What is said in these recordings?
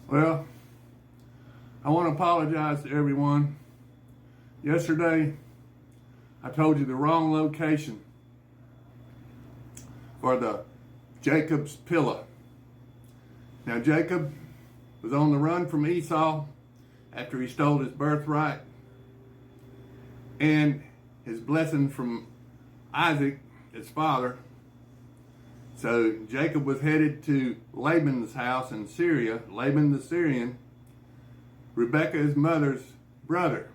Well, I want to apologize to everyone. Yesterday, I told you the wrong location for the Jacob's pillow. Now, Jacob was on the run from Esau after he stole his birthright and his blessing from Isaac, his father. So Jacob was headed to Laban's house in Syria, Laban the Syrian, Rebekah, his mother's brother,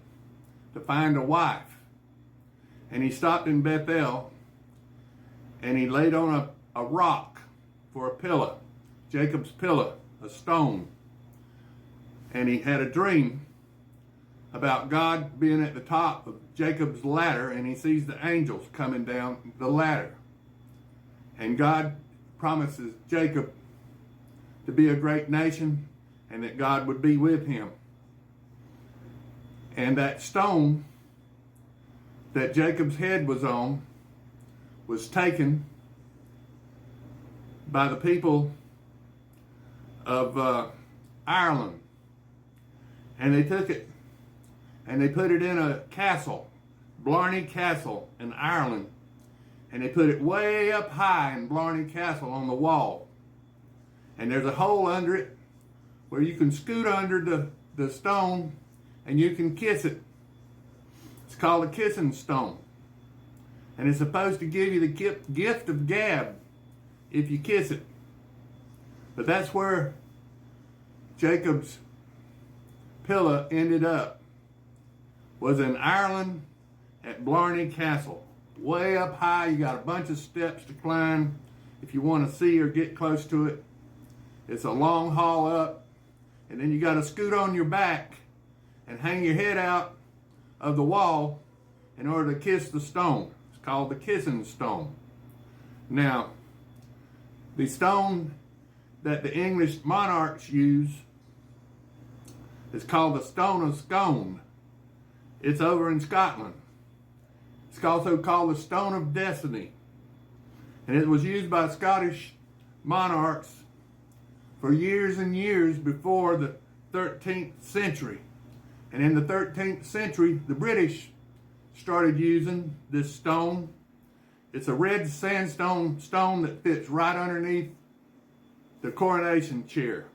to find a wife. And he stopped in Bethel and he laid on a rock for a pillow, Jacob's pillow, a stone. And he had a dream about God being at the top of Jacob's ladder, and he sees the angels coming down the ladder. And God promises Jacob to be a great nation and that God would be with him. And that stone that Jacob's head was on was taken by the people of Ireland. And they took it and they put it in a castle, Blarney Castle in Ireland. And they put it way up high in Blarney Castle on the wall. And there's a hole under it where you can scoot under the stone and you can kiss it. It's called a kissing stone. And it's supposed to give you the gift of gab if you kiss it. But that's where Jacob's pillow ended up, was in Ireland at Blarney Castle. Way up high, you got a bunch of steps to climb if you want to see or get close to it. It's a long haul up, and then you got to scoot on your back and hang your head out of the wall in order to kiss the stone. It's called the kissing stone. Now, the stone that the English monarchs use is called the Stone of Scone. It's over in Scotland. It's also called the Stone of Destiny. And it was used by Scottish monarchs for years and years before the 13th century. And in the 13th century, the British started using this stone. It's a red sandstone stone that fits right underneath the coronation chair.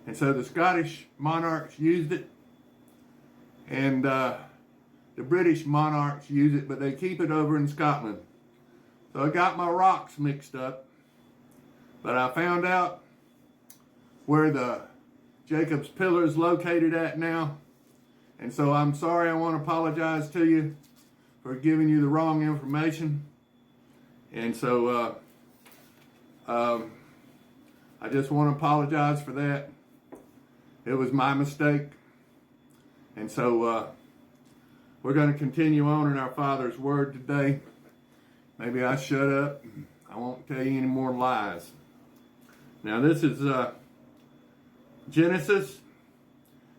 And so the Scottish monarchs used it, and the British monarchs use it, but they keep it over in Scotland. So I got my rocks mixed up, but I found out where the Jacob's pillar is located at now. And so I'm sorry, I want to apologize to you for giving you the wrong information. And so I just want to apologize for that. It was my mistake. And so we're going to continue on in our Father's Word today. Maybe I shut up. I won't tell you any more lies. Now this is Genesis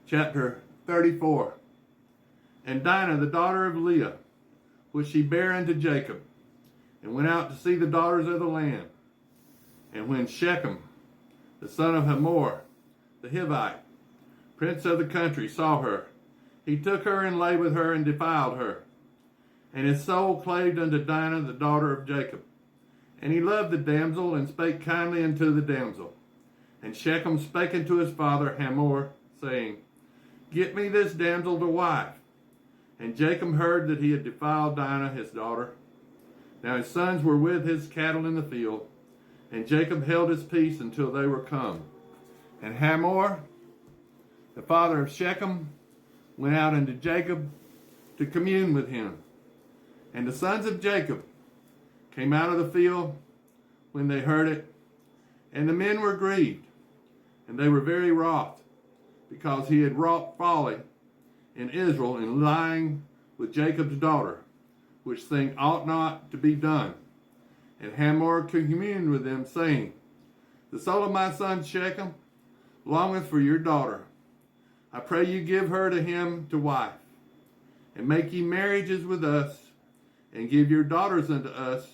chapter 34. And Dinah, the daughter of Leah, which she bare unto Jacob, and went out to see the daughters of the land. And when Shechem, the son of Hamor, the Hivite, prince of the country, saw her, he took her and lay with her and defiled her. And his soul clave unto Dinah, the daughter of Jacob. And he loved the damsel, and spake kindly unto the damsel. And Shechem spake unto his father Hamor, saying, Get me this damsel to wife. And Jacob heard that he had defiled Dinah his daughter. Now his sons were with his cattle in the field, and Jacob held his peace until they were come. And Hamor, the father of Shechem, went out unto Jacob to commune with him. And the sons of Jacob came out of the field when they heard it, and the men were grieved, and they were very wroth, because he had wrought folly in Israel in lying with Jacob's daughter, which thing ought not to be done. And Hamor communed with them, saying, The soul of my son Shechem longeth for your daughter. I pray you give her to him to wife, and make ye marriages with us, and give your daughters unto us,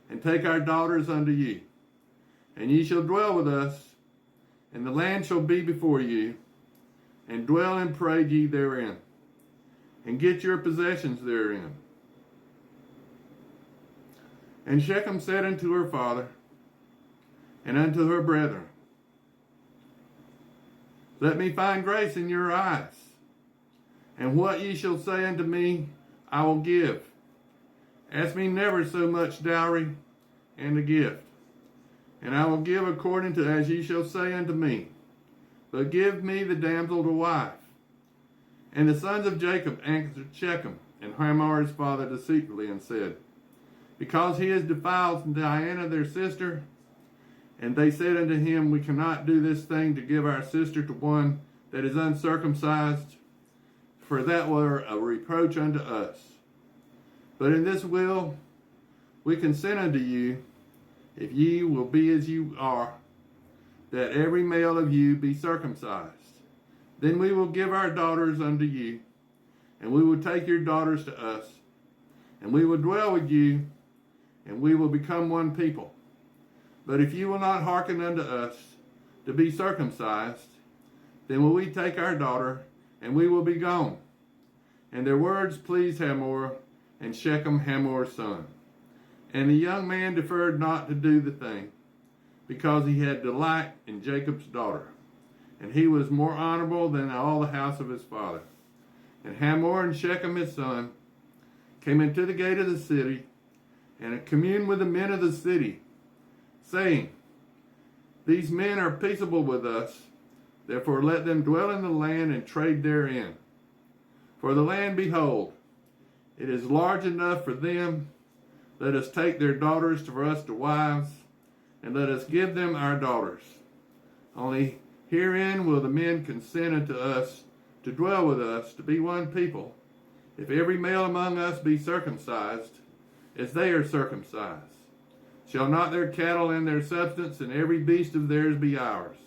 and take our daughters unto you. And ye shall dwell with us, And the land shall be before you, and dwell and pray ye therein, and get your possessions therein. And Shechem said unto her father, and unto her brethren, Let me find grace in your eyes, and what ye shall say unto me, I will give. Ask me never so much dowry and a gift, and I will give according to as ye shall say unto me. But give me the damsel to wife. And the sons of Jacob answered Shechem and Hamor his father deceitfully, and said, Because he has defiled Dinah their sister. And they said unto him, We cannot do this thing to give our sister to one that is uncircumcised, for that were a reproach unto us. But in this will we consent unto you, if ye will be as you are, that every male of you be circumcised. Then we will give our daughters unto you, and we will take your daughters to us, and we will dwell with you, and we will become one people. But if you will not hearken unto us to be circumcised, then will we take our daughter, and we will be gone. And their words pleased Hamor, and Shechem Hamor's son. And the young man deferred not to do the thing, because he had delight in Jacob's daughter. And he was more honorable than all the house of his father. And Hamor and Shechem his son came into the gate of the city, and communed with the men of the city, saying, These men are peaceable with us, therefore let them dwell in the land and trade therein. For the land, behold, it is large enough for them. Let us take their daughters for us to wives, and let us give them our daughters. Only herein will the men consent unto us to dwell with us, to be one people, if every male among us be circumcised, as they are circumcised. Shall not their cattle and their substance and every beast of theirs be ours?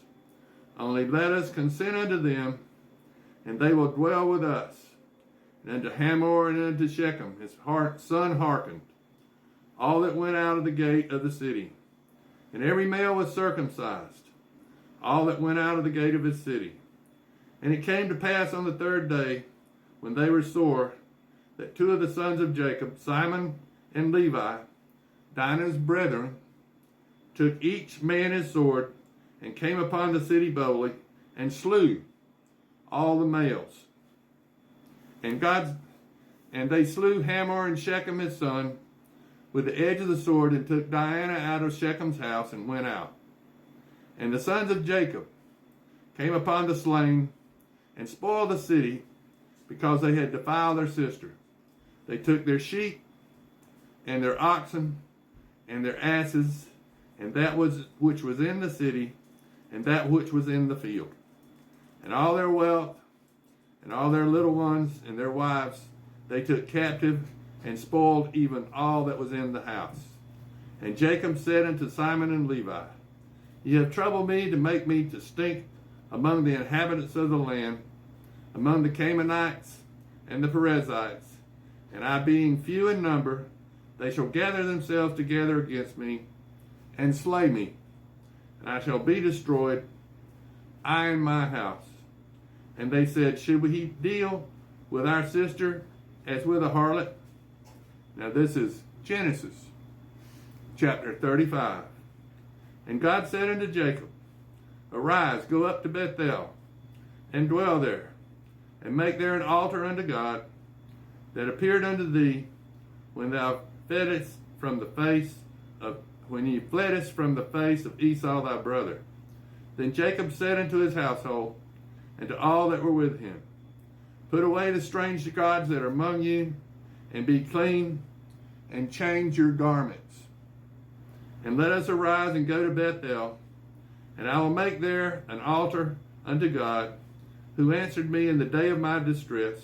Only let us consent unto them, and they will dwell with us. And unto Hamor and unto Shechem his son hearkened, all that went out of the gate of the city. And every male was circumcised, all that went out of the gate of his city. And it came to pass on the third day, when they were sore, that two of the sons of Jacob, Simon and Levi, Dinah's brethren, took each man his sword, and came upon the city boldly, and slew all the males. And they slew Hamor and Shechem his son with the edge of the sword, and took Dinah out of Shechem's house, and went out. And the sons of Jacob came upon the slain, and spoiled the city, because they had defiled their sister. They took their sheep, and their oxen, and their asses, and that which was in the city, and that which was in the field, and all their wealth, and all their little ones, and their wives, they took captive, and spoiled even all that was in the house. And Jacob said unto Simon and Levi, Ye have troubled me to make me to stink among the inhabitants of the land, among the Canaanites and the Perizzites, and I being few in number, they shall gather themselves together against me, and slay me, and I shall be destroyed, I and my house. And they said, Should we deal with our sister as with a harlot? Now this is Genesis chapter 35. And God said unto Jacob, Arise, go up to Bethel, and dwell there, and make there an altar unto God, that appeared unto thee when thou fleddest from the face of Esau thy brother. Then Jacob said unto his household, and to all that were with him, Put away the strange gods that are among you, and be clean, and change your garments. And let us arise and go to Bethel, and I will make there an altar unto God, who answered me in the day of my distress,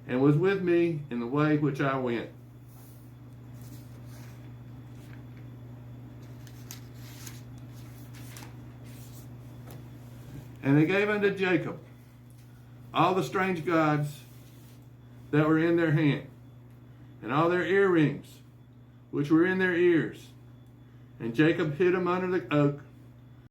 and was with me in the way which I went. And they gave unto Jacob all the strange gods that were in their hand, and all their earrings which were in their ears. And Jacob hid them under the oak